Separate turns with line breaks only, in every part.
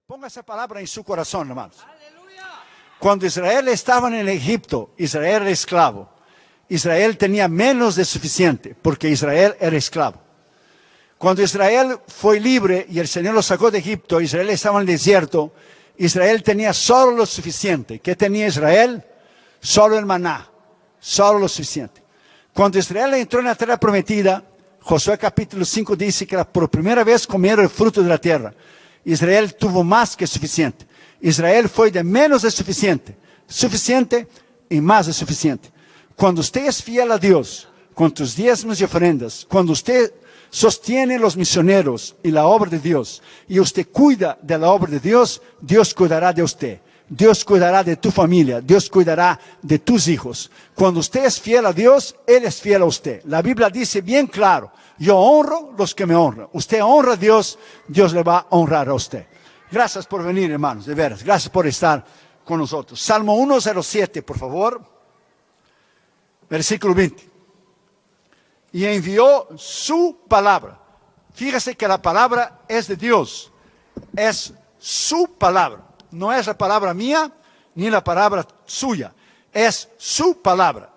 Ponga esa palabra en su corazón, hermanos. Cuando Israel estaba en el Egipto, Israel era esclavo. Israel tenía menos de suficiente, porque Israel era esclavo. Cuando Israel fue libre y el Señor lo sacó de Egipto, Israel estaba en el desierto, Israel tenía solo lo suficiente. ¿Qué tenía Israel? Solo el maná, solo lo suficiente. Cuando Israel entró en la tierra prometida, Josué capítulo 5 dice que por primera vez comieron el fruto de la tierra. Israel tuvo más que suficiente. Israel fue de menos de suficiente, suficiente y más de suficiente. Cuando usted es fiel a Dios, con tus diezmos y ofrendas, cuando usted sostiene los misioneros y la obra de Dios, y usted cuida de la obra de Dios, Dios cuidará de usted. Dios cuidará de tu familia, Dios cuidará de tus hijos. Cuando usted es fiel a Dios, Él es fiel a usted. La Biblia dice bien claro, yo honro los que me honran. Usted honra a Dios, Dios le va a honrar a usted. Gracias por venir, hermanos, de veras. Gracias por estar con nosotros. Salmo 107, por favor. Versículo 20. Y envió su palabra. Fíjese que la palabra es de Dios. Es su palabra. No es la palabra mía, ni la palabra suya. Es su palabra.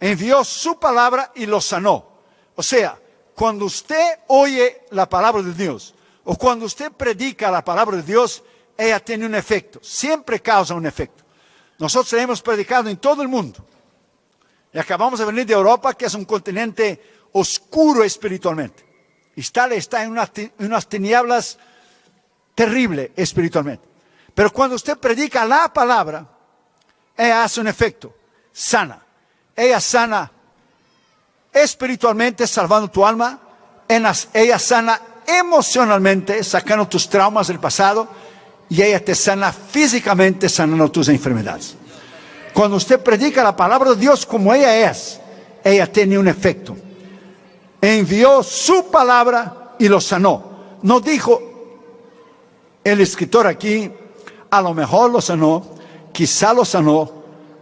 Envió su palabra y lo sanó. O sea, cuando usted oye la palabra de Dios, o cuando usted predica la palabra de Dios, ella tiene un efecto. Siempre causa un efecto. Nosotros la hemos predicado en todo el mundo. Y acabamos de venir de Europa, que es un continente oscuro espiritualmente. Italia está en unas tinieblas terribles espiritualmente. Pero cuando usted predica la palabra, ella hace un efecto, sana. Ella sana espiritualmente, salvando tu alma. Ella sana emocionalmente, sacando tus traumas del pasado. Y ella te sana físicamente, sanando tus enfermedades. Cuando usted predica la palabra de Dios como ella es, ella tiene un efecto. Envió su palabra y lo sanó. No dijo el escritor aquí, a lo mejor lo sanó, quizá lo sanó,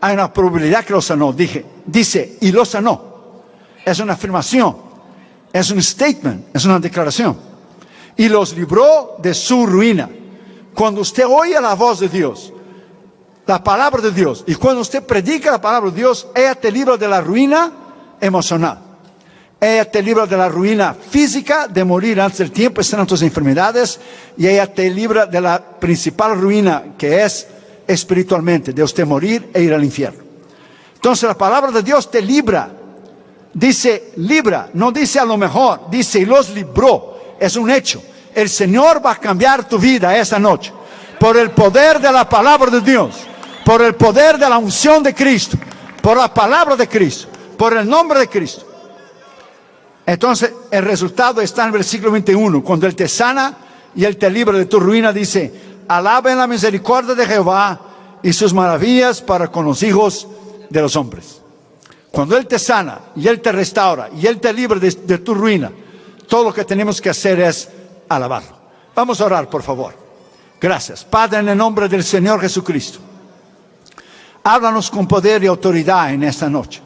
hay una probabilidad que lo sanó. Dice, y lo sanó. Es una afirmación, es un statement, es una declaración. Y los libró de su ruina. Cuando usted oye la voz de Dios, la palabra de Dios, y cuando usted predica la palabra de Dios, ella te libra de la ruina emocional. Ella te libra de la ruina física, de morir antes del tiempo, están tus enfermedades, y ella te libra de la principal ruina, que es espiritualmente, de usted morir e ir al infierno. Entonces la palabra de Dios te libra. Dice libra, no dice a lo mejor, dice y los libró. Es un hecho. El Señor va a cambiar tu vida esta noche, por el poder de la palabra de Dios, por el poder de la unción de Cristo, por la palabra de Cristo, por el nombre de Cristo. Entonces el resultado está en el versículo 21. Cuando Él te sana y Él te libra de tu ruina, dice, alaben la misericordia de Jehová y sus maravillas para con los hijos de los hombres. Cuando Él te sana y Él te restaura y Él te libra de tu ruina, todo lo que tenemos que hacer es alabarlo. Vamos a orar, por favor. Gracias. Padre, en el nombre del Señor Jesucristo, háblanos con poder y autoridad en esta noche.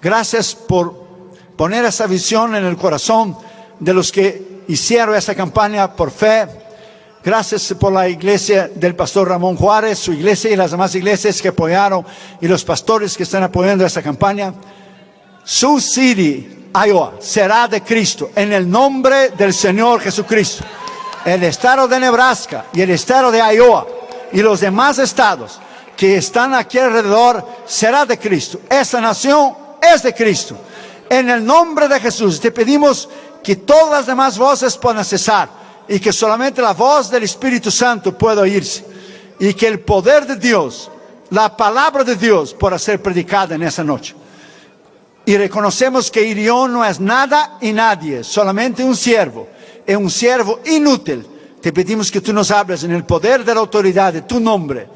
Gracias por poner esa visión en el corazón de los que hicieron esta campaña por fe. Gracias por la iglesia del pastor Ramón Juárez, su iglesia y las demás iglesias que apoyaron, y los pastores que están apoyando esta campaña. Sioux City, Iowa, será de Cristo en el nombre del Señor Jesucristo. El estado de Nebraska y el estado de Iowa y los demás estados que están aquí alrededor será de Cristo. Esta nación es de Cristo. En el nombre de Jesús te pedimos que todas las demás voces puedan cesar y que solamente la voz del Espíritu Santo pueda oírse, y que el poder de Dios, la palabra de Dios, pueda ser predicada en esa noche. Y reconocemos que Irión no es nada y nadie, solamente un siervo, es un siervo inútil. Te pedimos que tú nos hables en el poder de la autoridad de tu nombre,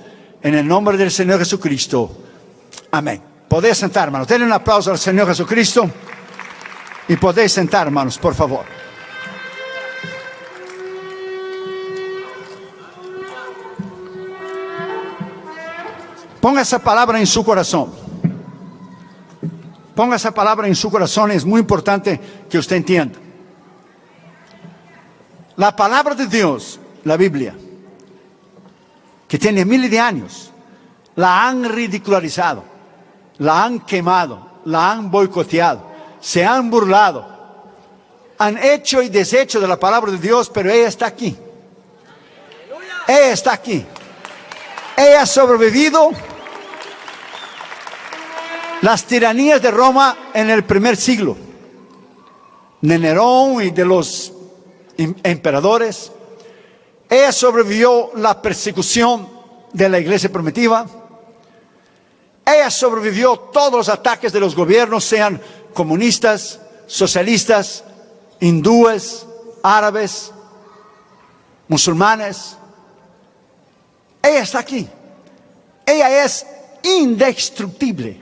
en el nombre del Señor Jesucristo. Amén. Podéis sentar, hermanos. Denle un aplauso al Señor Jesucristo. Y podéis sentar, hermanos, por favor. Ponga esa palabra en su corazón. Ponga esa palabra en su corazón. Es muy importante que usted entienda. La palabra de Dios, la Biblia, que tiene miles de años, la han ridicularizado, la han quemado, la han boicoteado, se han burlado, han hecho y deshecho de la palabra de Dios, pero ella está aquí. Ella está aquí. Ella ha sobrevivido las tiranías de Roma en el primer siglo, de Nerón y de los emperadores. Ella sobrevivió la persecución de la iglesia primitiva. Ella sobrevivió todos los ataques de los gobiernos, sean comunistas, socialistas, hindúes, árabes, musulmanes. Ella está aquí. Ella es indestructible.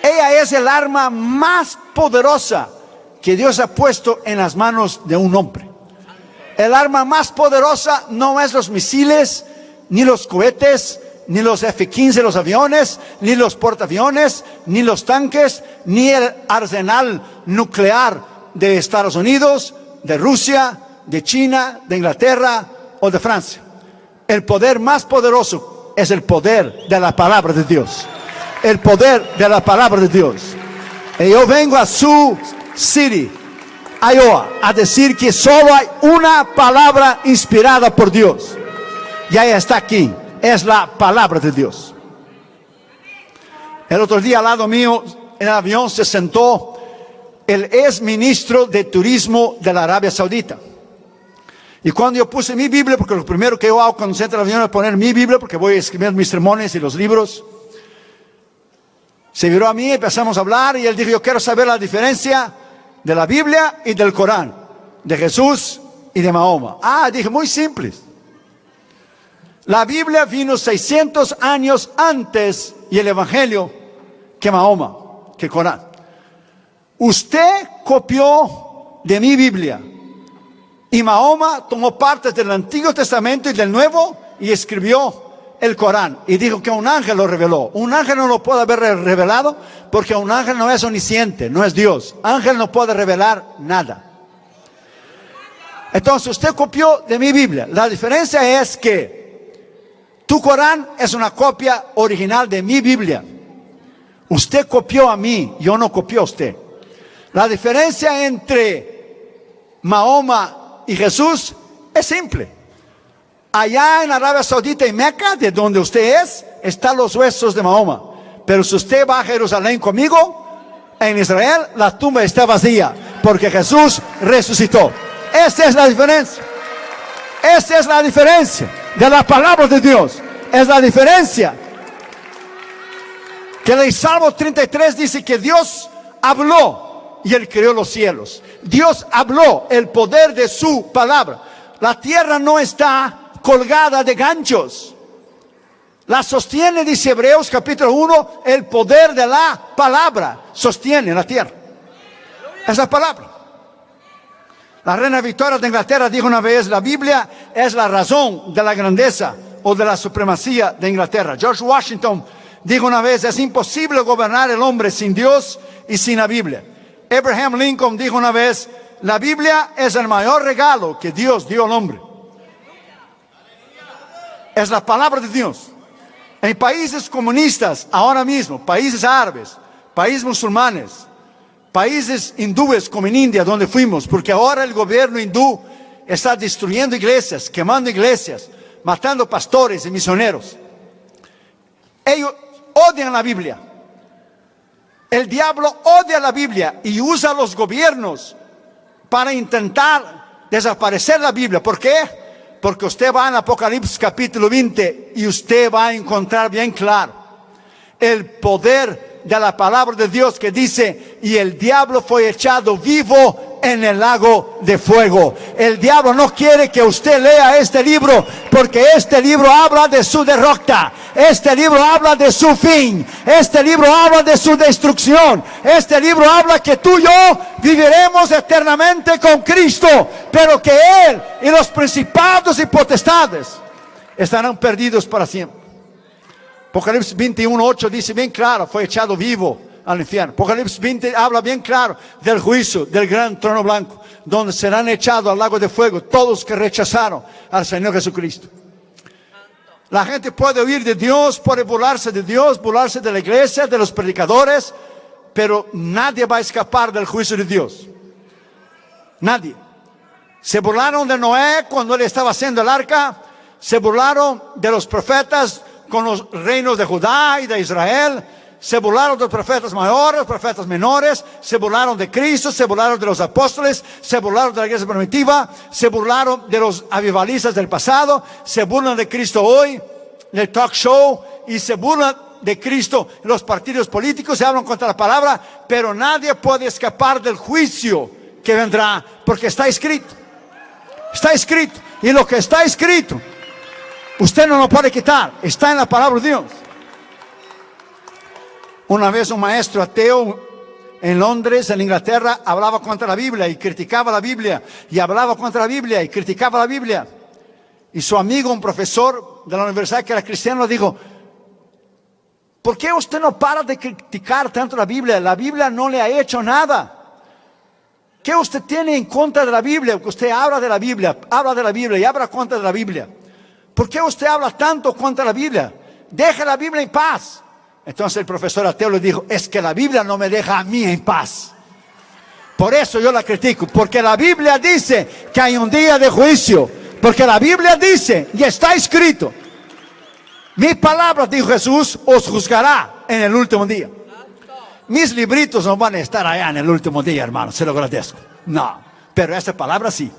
Ella es el arma más poderosa que Dios ha puesto en las manos de un hombre. El arma más poderosa no es los misiles, ni los cohetes, ni los F-15, los aviones, ni los portaaviones, ni los tanques, ni el arsenal nuclear de Estados Unidos, de Rusia, de China, de Inglaterra o de Francia. El poder más poderoso es el poder de la palabra de Dios. El poder de la palabra de Dios. Y yo vengo a Sioux City, Iowa, a decir que solo hay una palabra inspirada por Dios. Y ella está aquí. Es la palabra de Dios. El otro día al lado mío, en el avión, se sentó el ex ministro de Turismo de la Arabia Saudita. Y cuando yo puse mi Biblia, porque lo primero que yo hago cuando se entra al avión es poner mi Biblia, porque voy a escribir mis sermones y los libros, se viró a mí y empezamos a hablar, y él dijo: yo quiero saber la diferencia de la Biblia y del Corán, de Jesús y de Mahoma. Dije, muy simple. La Biblia vino 600 años antes, y el Evangelio, que Mahoma, que el Corán. Usted copió de mi Biblia, y Mahoma tomó partes del Antiguo Testamento y del Nuevo y escribió el Corán. Y dijo que un ángel lo reveló. Un ángel no lo puede haber revelado, porque un ángel no es omnisciente, no es Dios. Ángel no puede revelar nada. Entonces usted copió de mi Biblia. La diferencia es que tu Corán es una copia original de mi Biblia. Usted copió a mí, yo no copié a usted. La diferencia entre Mahoma y Jesús es simple. Allá en Arabia Saudita y Meca, de donde usted es, están los huesos de Mahoma. Pero si usted va a Jerusalén conmigo, en Israel, la tumba está vacía, porque Jesús resucitó. Esa es la diferencia. Esa es la diferencia de la palabra de Dios. Es la diferencia que en el Salmo 33 dice que Dios habló y Él creó los cielos. Dios habló, el poder de su palabra. La tierra no está colgada de ganchos. La sostiene, dice Hebreos capítulo 1, el poder de la palabra sostiene la tierra. Esa palabra. La reina Victoria de Inglaterra dijo una vez: la Biblia es la razón de la grandeza o de la supremacía de Inglaterra. George Washington dijo una vez: es imposible gobernar el hombre sin Dios y sin la Biblia. Abraham Lincoln dijo una vez: la Biblia es el mayor regalo que Dios dio al hombre. Es la palabra de Dios. En países comunistas, ahora mismo, países árabes, países musulmanes, países hindúes como en India, donde fuimos, porque ahora el gobierno hindú está destruyendo iglesias, quemando iglesias, matando pastores y misioneros. Ellos odian la Biblia. El diablo odia la Biblia y usa los gobiernos para intentar desaparecer la Biblia. ¿Por qué? Porque usted va en Apocalipsis capítulo 20 y usted va a encontrar bien claro el poder de la palabra de Dios, que dice: y el diablo fue echado vivo en el lago de fuego. El diablo no quiere que usted lea este libro, porque este libro habla de su derrota. Este libro habla de su fin. Este libro habla de su destrucción. Este libro habla que tú y yo viviremos eternamente con Cristo, pero que Él y los principados y potestades estarán perdidos para siempre. Apocalipsis 21:8 dice bien claro: fue echado vivo al infierno. Apocalipsis 20 habla bien claro del juicio del gran trono blanco, donde serán echados al lago de fuego todos que rechazaron al Señor Jesucristo. La gente puede huir de Dios, puede burlarse de Dios, burlarse de la iglesia, de los predicadores, pero nadie va a escapar del juicio de Dios. Nadie. Se burlaron de Noé cuando él estaba haciendo el arca. Se burlaron de los profetas con los reinos de Judá y de Israel. Se burlaron de los profetas mayores, los profetas menores. Se burlaron de Cristo, se burlaron de los apóstoles. Se burlaron de la iglesia primitiva. Se burlaron de los avivalistas del pasado. Se burlan de Cristo hoy, del talk show. Y se burlan de Cristo en los partidos políticos. Se hablan contra la palabra. Pero nadie puede escapar del juicio que vendrá, porque está escrito. Está escrito. Y lo que está escrito, usted no lo puede quitar. Está en la palabra de Dios. Una vez un maestro ateo en Londres, en Inglaterra, hablaba contra la Biblia y criticaba la Biblia. Y hablaba contra la Biblia y criticaba la Biblia. Y su amigo, un profesor de la universidad que era cristiano, dijo: ¿por qué usted no para de criticar tanto la Biblia? La Biblia no le ha hecho nada. ¿Qué usted tiene en contra de la Biblia? Que usted habla de la Biblia y habla contra de la Biblia. ¿Por qué usted habla tanto contra la Biblia? Deje la Biblia en paz. Entonces el profesor ateo le dijo: es que la Biblia no me deja a mí en paz. Por eso yo la critico. Porque la Biblia dice que hay un día de juicio. Porque la Biblia dice, y está escrito: mi palabra, dijo Jesús, os juzgará en el último día. Mis libritos no van a estar allá en el último día, hermano, se lo agradezco. No, pero esa palabra sí.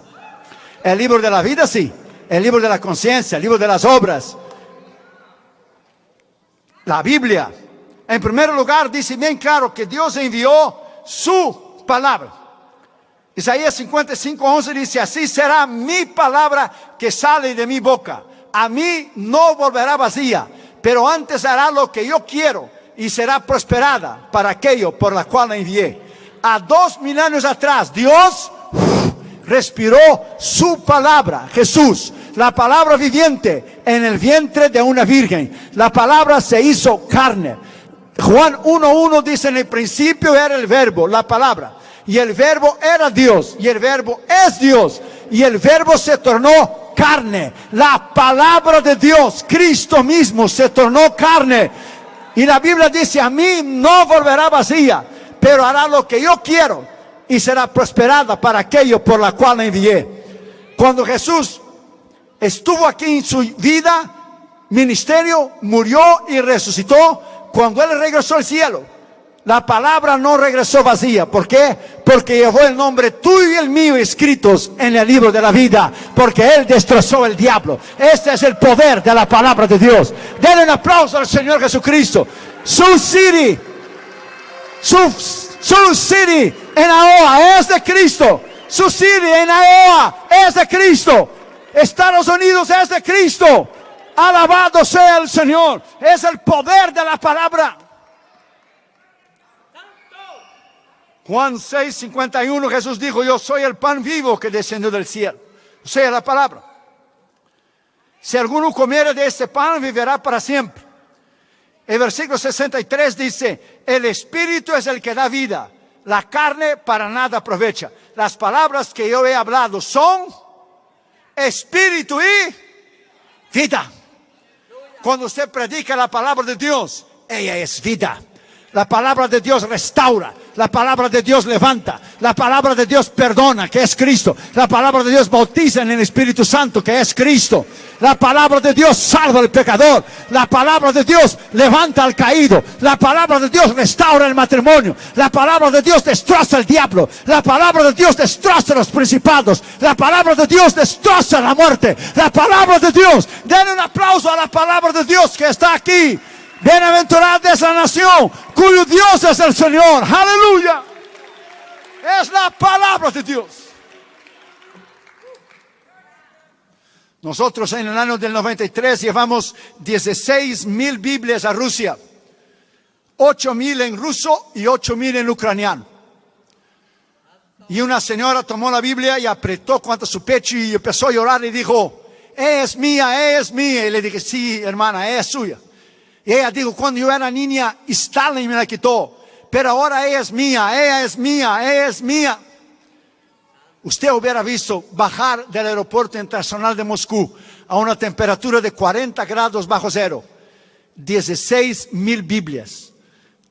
El libro de la vida sí. El libro de la conciencia, el libro de las obras. La Biblia, en primer lugar, dice bien claro que Dios envió su palabra. Isaías 55:11 dice: así será mi palabra que sale de mi boca. A mí no volverá vacía, pero antes hará lo que yo quiero y será prosperada para aquello por la cual la envié. A 2000 años atrás, Dios respiró su palabra, Jesús, la palabra viviente, en el vientre de una virgen. La palabra se hizo carne. Juan 1:1 dice: en el principio era el verbo, la palabra, y el verbo era Dios, y el verbo es Dios, y el verbo se tornó carne. La palabra de Dios, Cristo mismo, se tornó carne. Y la Biblia dice: a mí no volverá vacía, pero hará lo que yo quiero y será prosperada para aquello por la cual la envié. Cuando Jesús estuvo aquí en su vida, ministerio, murió y resucitó, cuando Él regresó al cielo, la palabra no regresó vacía. ¿Por qué? Porque llevó el nombre tuyo y el mío escritos en el libro de la vida, porque Él destrozó el diablo. Este es el poder de la palabra de Dios. Denle un aplauso al Señor Jesucristo. Sioux City en Iowa es de Cristo. Sioux City en Iowa es de Cristo. Estados Unidos es de Cristo. Alabado sea el Señor. Es el poder de la palabra. Juan 6:51, Jesús dijo: yo soy el pan vivo que descendió del cielo. O sea, la palabra. Si alguno comiere de este pan, vivirá para siempre. El versículo 63 dice: el espíritu es el que da vida, la carne para nada aprovecha. Las palabras que yo he hablado son espíritu y vida. Cuando usted predica la palabra de Dios, ella es vida. La palabra de Dios restaura. La palabra de Dios levanta. La palabra de Dios perdona, que es Cristo. La palabra de Dios bautiza en el Espíritu Santo, que es Cristo. La palabra de Dios salva al pecador. La palabra de Dios levanta al caído. La palabra de Dios restaura el matrimonio. La palabra de Dios destroza el diablo. La palabra de Dios destroza los principados. La palabra de Dios destroza la muerte. La palabra de Dios. Denle un aplauso a la palabra de Dios que está aquí. Bienaventurada es la nación cuyo Dios es el Señor. Aleluya. Es la palabra de Dios. Nosotros en el año del 93 llevamos 16,000 Biblias a Rusia. 8,000 en ruso y 8,000 en ucraniano. Y una señora tomó la Biblia y apretó contra su pecho y empezó a llorar y dijo: es mía, es mía. Y le dije: sí, hermana, es suya. Y ella dijo: cuando yo era niña, Stalin me la quitó, pero ahora ella es mía, ella es mía, ella es mía. Usted hubiera visto bajar del aeropuerto internacional de Moscú a una temperatura de 40 grados bajo cero. 16,000 Biblias.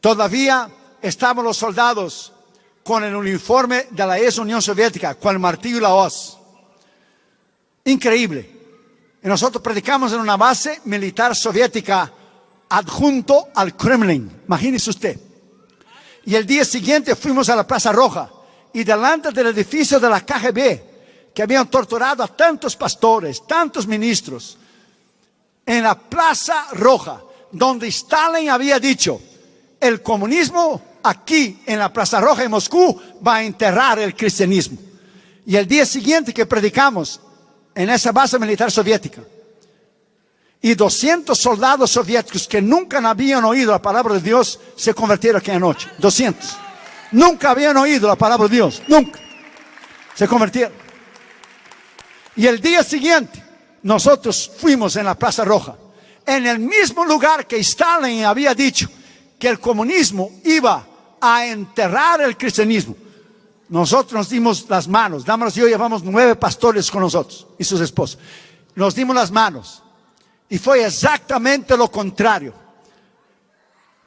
Todavía estaban los soldados con el uniforme de la ex Unión Soviética, con el martillo y la hoz. Increíble. Y nosotros predicamos en una base militar soviética adjunto al Kremlin. Imagínese usted. Y el día siguiente fuimos a la Plaza Roja y delante del edificio de la KGB, que habían torturado a tantos pastores, tantos ministros, en la Plaza Roja, donde Stalin había dicho, el comunismo aquí en la Plaza Roja en Moscú va a enterrar el cristianismo. Y el día siguiente que predicamos en esa base militar soviética, y 200 soldados soviéticos que nunca habían oído la palabra de Dios se convirtieron aquella noche. 200. Nunca habían oído la palabra de Dios. Nunca. Se convirtieron. Y el día siguiente nosotros fuimos en la Plaza Roja, en el mismo lugar que Stalin había dicho que el comunismo iba a enterrar el cristianismo. Nosotros nos dimos las manos. Damaris y yo llevamos 9 pastores con nosotros y sus esposas. Nos dimos las manos. Y fue exactamente lo contrario.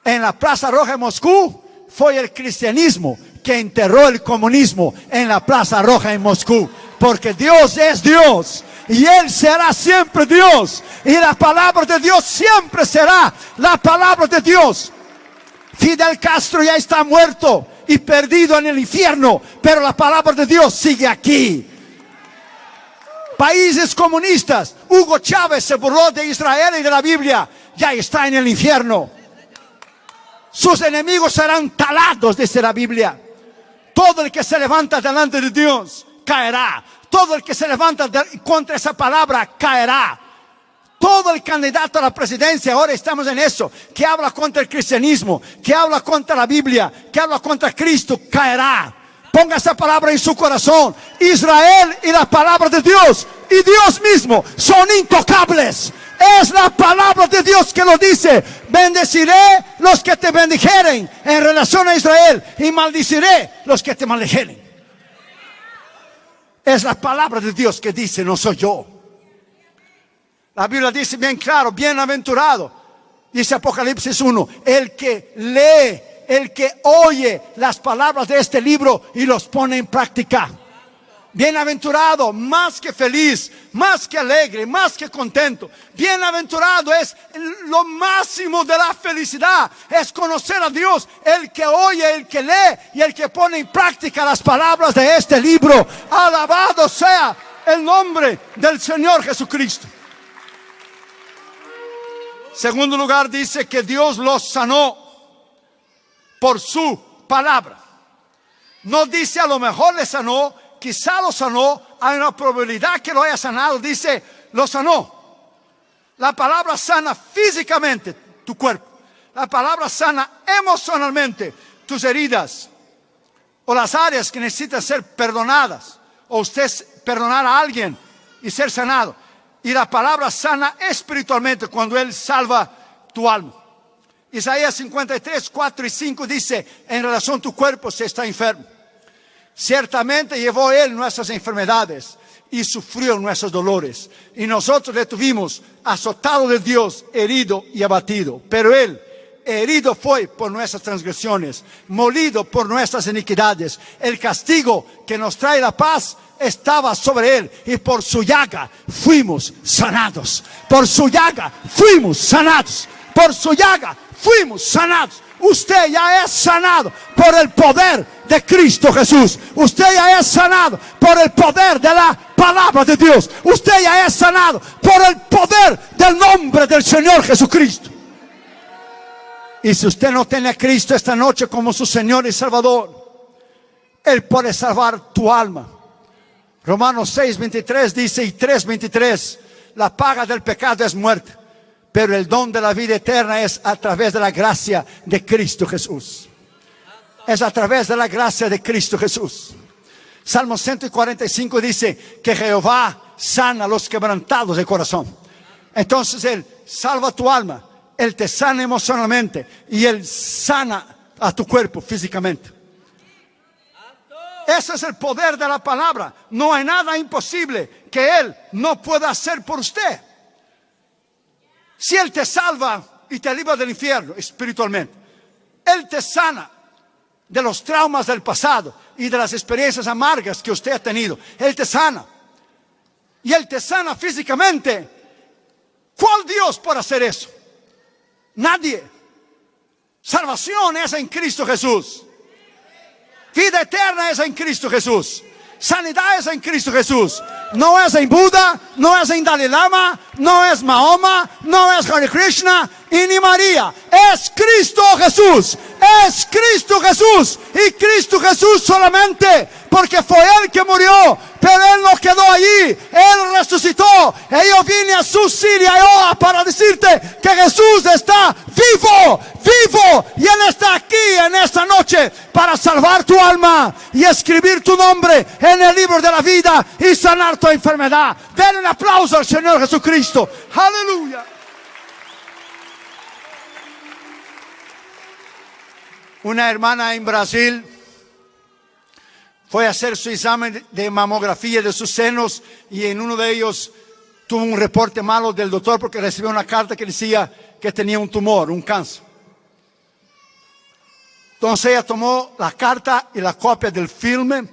En la Plaza Roja de Moscú fue el cristianismo que enterró el comunismo en la Plaza Roja en Moscú. Porque Dios es Dios y Él será siempre Dios. Y la palabra de Dios siempre será la palabra de Dios. Fidel Castro ya está muerto y perdido en el infierno, pero la palabra de Dios sigue aquí. Países comunistas, Hugo Chávez se burló de Israel y de la Biblia, ya está en el infierno. Sus enemigos serán talados, dice la Biblia. Todo el que se levanta delante de Dios caerá. Todo el que se levanta contra esa palabra caerá. Todo el candidato a la presidencia, ahora estamos en eso, que habla contra el cristianismo, que habla contra la Biblia, que habla contra Cristo, caerá. Ponga esa palabra en su corazón. Israel y la palabra de Dios y Dios mismo son intocables. Es la palabra de Dios que lo dice. Bendeciré los que te bendijeren en relación a Israel y maldiciré los que te maldijeren. Es la palabra de Dios que dice, no soy yo. La Biblia dice bien claro, bienaventurado, dice Apocalipsis 1, el que lee, el que oye las palabras de este libro y los pone en práctica. Bienaventurado, más que feliz, más que alegre, más que contento. Bienaventurado es lo máximo de la felicidad, es conocer a Dios, el que oye, el que lee y el que pone en práctica las palabras de este libro. Alabado sea el nombre del Señor Jesucristo. Segundo lugar, dice que Dios los sanó por su palabra. No dice a lo mejor le sanó, quizá lo sanó, hay una probabilidad que lo haya sanado, dice lo sanó. La palabra sana físicamente tu cuerpo. La palabra sana emocionalmente tus heridas o las áreas que necesitan ser perdonadas, o usted perdonar a alguien y ser sanado. Y la palabra sana espiritualmente cuando Él salva tu alma. Isaías 53, 4 y 5 dice, en relación a tu cuerpo si está enfermo. Ciertamente llevó Él nuestras enfermedades y sufrió nuestros dolores. Y nosotros le tuvimos azotado de Dios, herido y abatido. Pero Él herido fue por nuestras transgresiones, molido por nuestras iniquidades. El castigo que nos trae la paz estaba sobre Él y por su llaga fuimos sanados. Por su llaga fuimos sanados. Por su llaga fuimos sanados. Usted ya es sanado por el poder de Cristo Jesús. Usted ya es sanado por el poder de la palabra de Dios. Usted ya es sanado por el poder del nombre del Señor Jesucristo. Y si usted no tiene a Cristo esta noche como su Señor y Salvador, Él puede salvar tu alma. Romanos 6, 23 dice, y 3, 23, la paga del pecado es muerte, pero el don de la vida eterna es a través de la gracia de Cristo Jesús. Es a través de la gracia de Cristo Jesús. Salmo 145 dice que Jehová sana a los quebrantados de corazón. Entonces Él salva tu alma, Él te sana emocionalmente y Él sana a tu cuerpo físicamente. Ese es el poder de la palabra. No hay nada imposible que Él no pueda hacer por usted. Si Él te salva y te libra del infierno espiritualmente, Él te sana de los traumas del pasado y de las experiencias amargas que usted ha tenido. Él te sana. Y Él te sana físicamente. ¿Cuál Dios puede hacer eso? Nadie. Salvación es en Cristo Jesús. Vida eterna es en Cristo Jesús. Sanidad es en Cristo Jesús. No es en Buda, no es en Dalai Lama, no es Mahoma, no es Hare Krishna y ni María. Es Cristo Jesús. Es Cristo Jesús. Y Cristo Jesús solamente, porque fue Él que murió, pero Él no quedó allí. Él resucitó. Y yo vine a su Siria para decirte que Jesús está vivo, vivo. Y Él está aquí en esta noche para salvar tu alma y escribir tu nombre en el libro de la vida y sanar tu enfermedad. Den un aplauso al Señor Jesucristo. Aleluya. Una hermana en Brasil fue a hacer su examen de mamografía de sus senos y en uno de ellos tuvo un reporte malo del doctor porque recibió una carta que decía que tenía un tumor, un cáncer. Entonces ella tomó la carta y la copia del film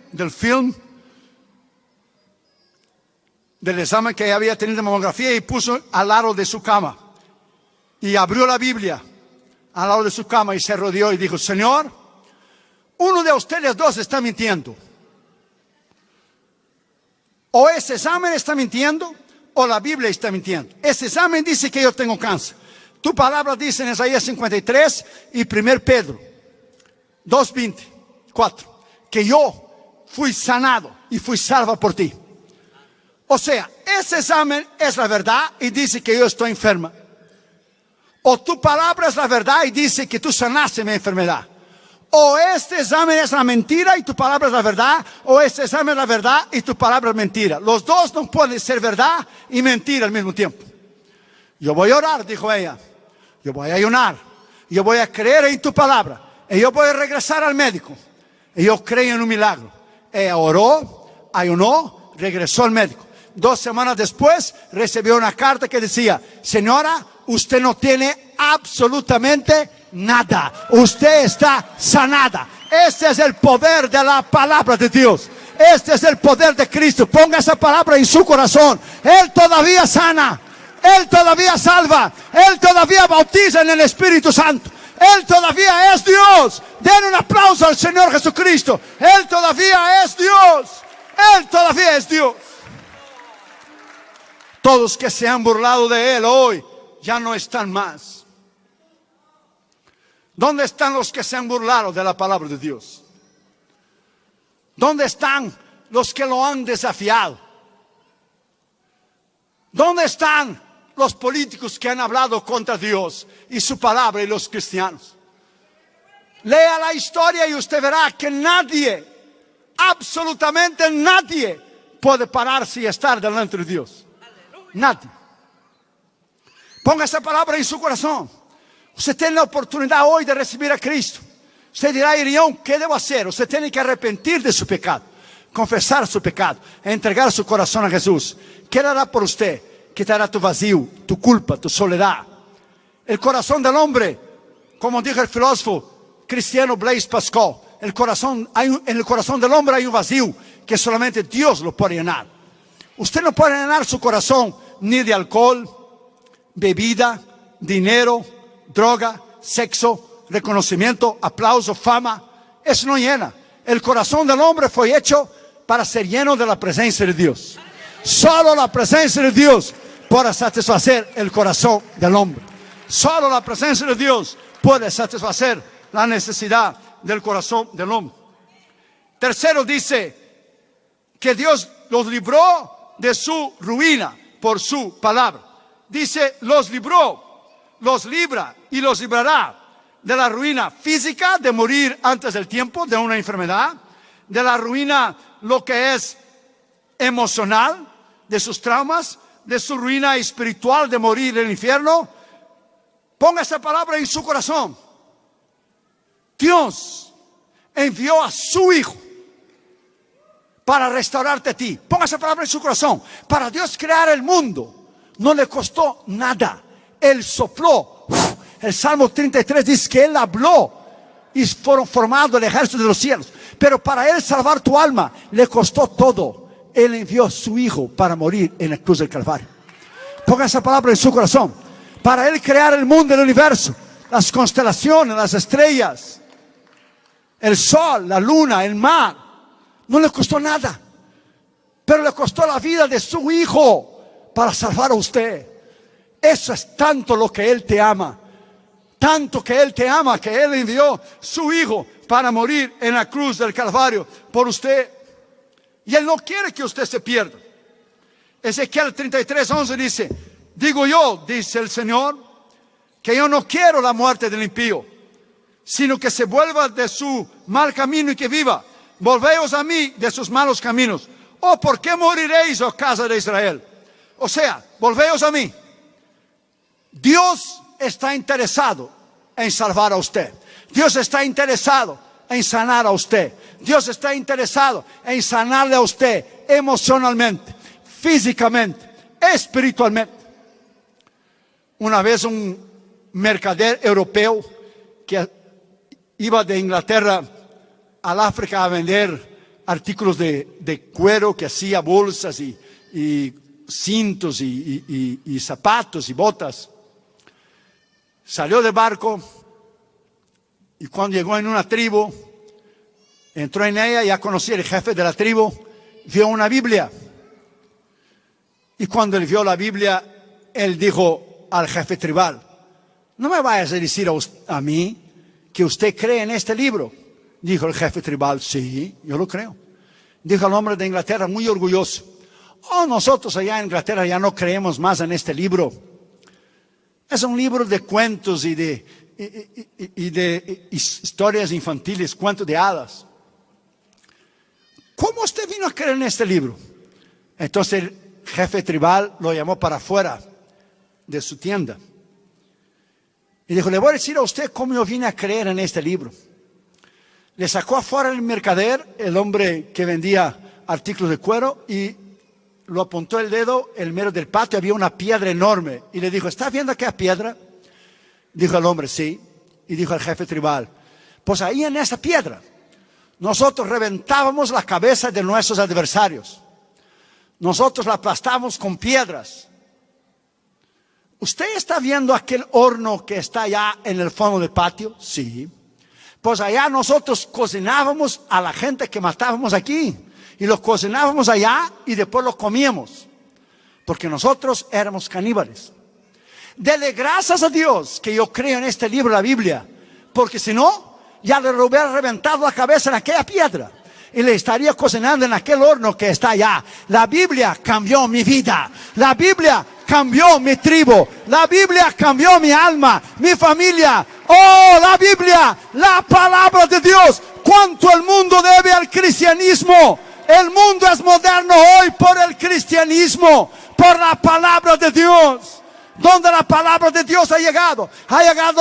del examen que ella había tenido de mamografía y puso al lado de su cama. Y abrió la Biblia al lado de su cama y se rodeó y dijo: Señor, uno de ustedes dos está mintiendo. O ese examen está mintiendo o la Biblia está mintiendo. Ese examen dice que yo tengo cáncer. Tu palabra dice en Isaías 53 y 1 Pedro 2:24 que yo fui sanado y fui salvo por ti. O sea, ese examen es la verdad y dice que yo estoy enferma. O tu palabra es la verdad y dice que tú sanaste mi enfermedad. O este examen es la mentira y tu palabra es la verdad. O este examen es la verdad y tu palabra es mentira. Los dos no pueden ser verdad y mentira al mismo tiempo. Yo voy a orar, dijo ella. Yo voy a ayunar. Yo voy a creer en tu palabra. Y yo voy a regresar al médico. Y yo creo en un milagro. Ella oró, ayunó, regresó al médico. 2 semanas después recibió una carta que decía: señora, usted no tiene absolutamente nada. Usted está sanada. Este es el poder de la palabra de Dios. Este es el poder de Cristo. Ponga esa palabra en su corazón. Él todavía sana. Él todavía salva. Él todavía bautiza en el Espíritu Santo. Él todavía es Dios. Den un aplauso al Señor Jesucristo. Él todavía es Dios. Él todavía es Dios. Todos que se han burlado de Él hoy ya no están más. ¿Dónde están los que se han burlado de la palabra de Dios? ¿Dónde están los que lo han desafiado? ¿Dónde están los políticos que han hablado contra Dios y su palabra y los cristianos? Lea la historia y usted verá que nadie, absolutamente nadie, puede pararse y estar delante de Dios. Nadie. Ponga esa palabra en su corazón. Usted tiene la oportunidad hoy de recibir a Cristo. Usted dirá: Irión, ¿qué debo hacer? Usted tiene que arrepentir de su pecado, confesar su pecado, entregar su corazón a Jesús. ¿Qué hará por usted? Quitará tu vacío, tu culpa, tu soledad. El corazón del hombre, como dijo el filósofo cristiano Blaise Pascal, en el corazón del hombre hay un vacío que solamente Dios lo puede llenar. Usted no puede llenar su corazón ni de alcohol, bebida, dinero, droga, sexo, reconocimiento, aplauso, fama. Eso no llena. El corazón del hombre fue hecho para ser lleno de la presencia de Dios. Solo la presencia de Dios puede satisfacer el corazón del hombre. Solo la presencia de Dios puede satisfacer la necesidad del corazón del hombre. Tercero, dice que Dios los libró de su ruina por su palabra. Dice: los libró, los libra y los librará de la ruina física, de morir antes del tiempo, de una enfermedad, de la ruina, lo que es emocional, de sus traumas, de su ruina espiritual, de morir en el infierno. Ponga esa palabra en su corazón. Dios envió a su Hijo para restaurarte a ti. Ponga esa palabra en su corazón. Para Dios crear el mundo no le costó nada. Él sopló. El Salmo 33 dice que Él habló y fueron formados el ejército de los cielos. Pero para Él salvar tu alma le costó todo. Él envió a su Hijo para morir en la cruz del Calvario. Ponga esa palabra en su corazón. Para Él crear el mundo, el universo, las constelaciones, las estrellas, el sol, la luna, el mar, no le costó nada. Pero le costó la vida de su Hijo para salvar a usted. Eso es tanto lo que Él te ama. Tanto que Él te ama, que Él envió su Hijo para morir en la cruz del Calvario por usted. Y Él no quiere que usted se pierda. Ezequiel 33:11 dice: digo yo, dice el Señor, que yo no quiero la muerte del impío, sino que se vuelva de su mal camino y que viva. Volveos a mí de sus malos caminos. Oh, ¿por qué moriréis, oh casa de Israel? O sea, volveos a mí. Dios está interesado en salvar a usted. Dios está interesado en sanar a usted. Dios está interesado en sanarle a usted emocionalmente, físicamente, espiritualmente. Una vez un mercader europeo que iba de Inglaterra al África a vender artículos de cuero, que hacía bolsas y cintos y zapatos y botas. Salió del barco y cuando llegó en una tribu, entró en ella, ya conocía el jefe de la tribu, vio una Biblia. Y cuando él vio la Biblia, él dijo al jefe tribal: no me vayas a decir a mí que usted cree en este libro. Dijo el jefe tribal: sí, yo lo creo. Dijo el hombre de Inglaterra, muy orgulloso: oh, nosotros allá en Inglaterra ya no creemos más en este libro. Es un libro de cuentos y de historias infantiles, cuentos de hadas. ¿Cómo usted vino a creer en este libro? Entonces el jefe tribal lo llamó para afuera de su tienda y dijo: le voy a decir a usted cómo yo vine a creer en este libro. Le sacó afuera el mercader, el hombre que vendía artículos de cuero, y lo apuntó el dedo en medio del patio. Había una piedra enorme y le dijo: ¿está viendo aquella piedra? Dijo el hombre: sí. Y dijo el jefe tribal: pues ahí en esa piedra nosotros reventábamos la cabeza de nuestros adversarios. Nosotros la aplastábamos con piedras. ¿Usted está viendo aquel horno que está allá en el fondo del patio? Sí. Pues allá nosotros cocinábamos a la gente que matábamos aquí. Y los cocinábamos allá y después los comíamos. Porque nosotros éramos caníbales. Dele gracias a Dios que yo creo en este libro, la Biblia. Porque si no, ya le hubiera reventado la cabeza en aquella piedra. Y le estaría cocinando en aquel horno que está allá. La Biblia cambió mi vida. La Biblia cambió mi tribu. La Biblia cambió mi alma, mi familia. Oh, la Biblia, la palabra de Dios. ¿Cuánto el mundo debe al cristianismo? El mundo es moderno hoy por el cristianismo, por la palabra de Dios. Donde la palabra de Dios ha llegado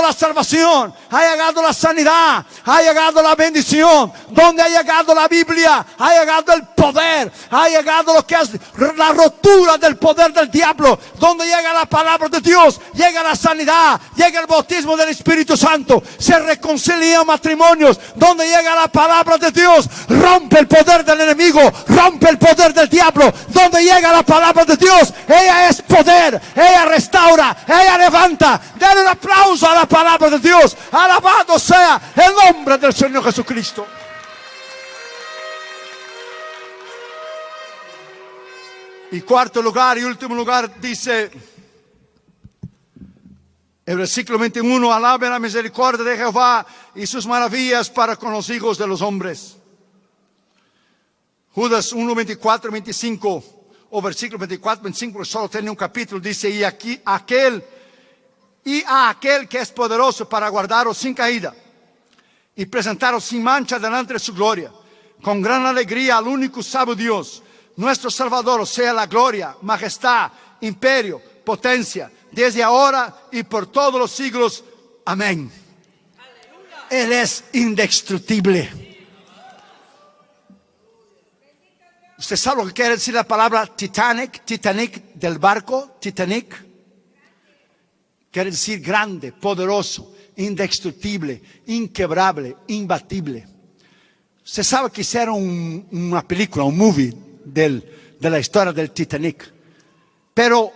la salvación, ha llegado la sanidad, ha llegado la bendición. Donde ha llegado la Biblia, ha llegado el poder, ha llegado lo que es la rotura del poder del diablo. Donde llega la palabra de Dios, llega la sanidad, llega el bautismo del Espíritu Santo, se reconcilian matrimonios. Donde llega la palabra de Dios, rompe el poder del enemigo, rompe el poder del diablo. Donde llega la palabra de Dios, ella es poder, ella restaura, ella levanta. Denle un aplauso a la palabra de Dios. Alabado sea el nombre del Señor Jesucristo. Y cuarto lugar y último lugar, dice el versículo 21: alaben la misericordia de Jehová y sus maravillas para con los hijos de los hombres. Judas 1, 24, 25, o versículo 24, 25, solo tiene un capítulo, dice: y aquí a aquel que es poderoso para guardaros sin caída y presentaros sin mancha delante de su gloria, con gran alegría al único sabio Dios, nuestro Salvador, sea la gloria, majestad, imperio, potencia, desde ahora y por todos los siglos. Amén. Aleluya. Él es indestructible. ¿Usted sabe lo que quiere decir la palabra Titanic? Titanic, del barco, Titanic. quiere decir grande, poderoso, indestructible, inquebrable, imbatible. Se sabe que hicieron una película, un movie de la historia del Titanic. Pero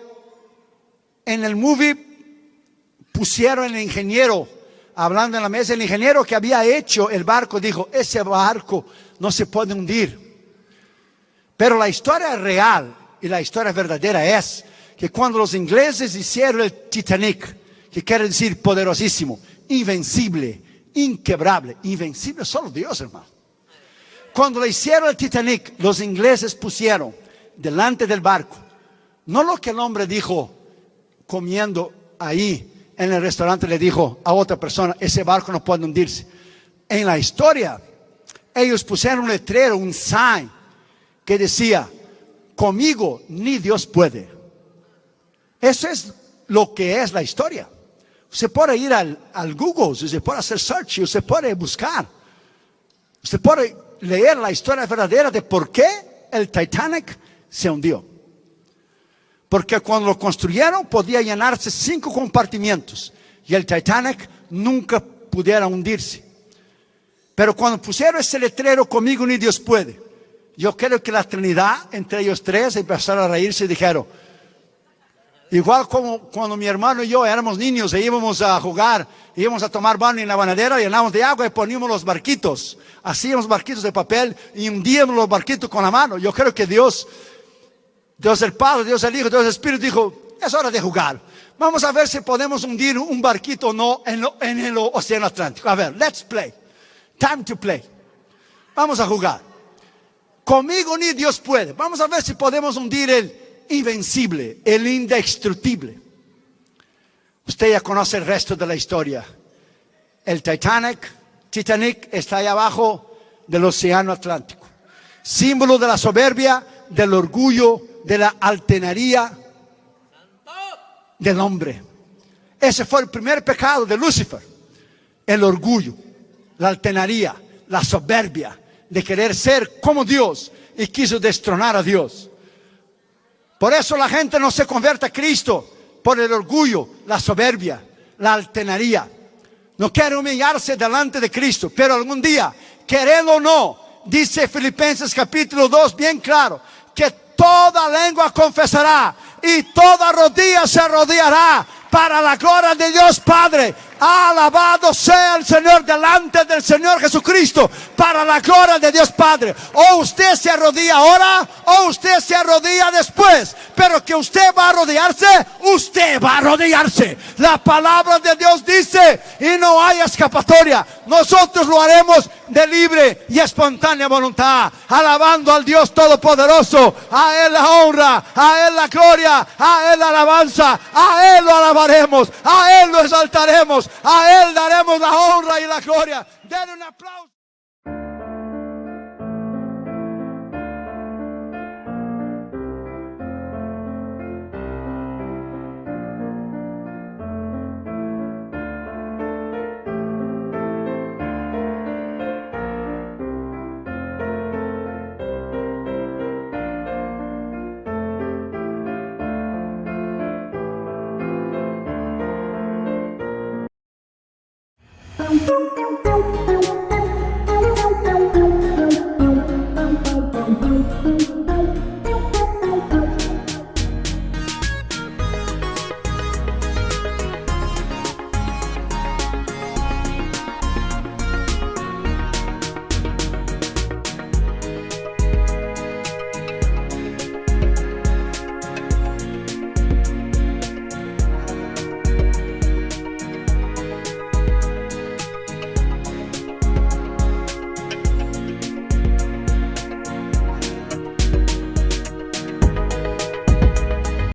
en el movie pusieron el ingeniero, hablando en la mesa, el ingeniero que había hecho el barco dijo, ese barco no se puede hundir. Pero la historia real y la historia verdadera es que cuando los ingleses hicieron el Titanic, que quiere decir poderosísimo, invencible, inquebrable, invencible, solo Dios, hermano. Cuando le hicieron el Titanic, los ingleses pusieron delante del barco, no lo que el hombre dijo comiendo ahí en el restaurante, le dijo a otra persona, ese barco no puede hundirse. En la historia, ellos pusieron un letrero, un sign, que decía, conmigo ni Dios puede. Eso es lo que es la historia. Usted puede ir al Google, usted puede hacer search, usted puede buscar. Usted puede leer la historia verdadera de por qué el Titanic se hundió. Porque cuando lo construyeron podía llenarse 5 compartimientos y el Titanic nunca pudiera hundirse. Pero cuando pusieron ese letrero, conmigo ni Dios puede, yo creo que la Trinidad, entre ellos tres, empezaron a reírse y dijeron, igual como cuando mi hermano y yo éramos niños e íbamos a jugar, íbamos a tomar baño en la banadera, llenábamos de agua y poníamos los barquitos, hacíamos barquitos de papel y hundíamos los barquitos con la mano. Yo creo que Dios el Padre, Dios el Hijo, Dios el Espíritu dijo, es hora de jugar. Vamos a ver si podemos hundir un barquito o no en el océano Atlántico. A ver, let's play. Time to play. Vamos a jugar. Conmigo ni Dios puede. Vamos a ver si podemos hundir el invencible, el indestructible. Usted ya conoce el resto de la historia. El Titanic está ahí abajo del océano Atlántico. Símbolo de la soberbia, del orgullo, de la altanería del hombre. Ese fue el primer pecado de Lucifer. El orgullo, la altanería, la soberbia de querer ser como Dios y quiso destronar a Dios. Por eso la gente no se convierte a Cristo, por el orgullo, la soberbia, la altanería. No quiere humillarse delante de Cristo, pero algún día, quererlo o no, dice Filipenses capítulo 2 bien claro, que toda lengua confesará y toda rodilla se arrodillará para la gloria de Dios Padre. Alabado sea el Señor delante del Señor Jesucristo para la gloria de Dios Padre. O usted se arrodilla ahora o usted se arrodilla después. Pero que usted va a arrodillarse, usted va a arrodillarse. La palabra de Dios dice y no hay escapatoria. Nosotros lo haremos de libre y espontánea voluntad, alabando al Dios Todopoderoso. A Él la honra, a Él la gloria, a Él la alabanza, a Él lo alabaremos, a Él lo exaltaremos, a Él daremos la honra y la gloria. Denle un aplauso.
Thank you.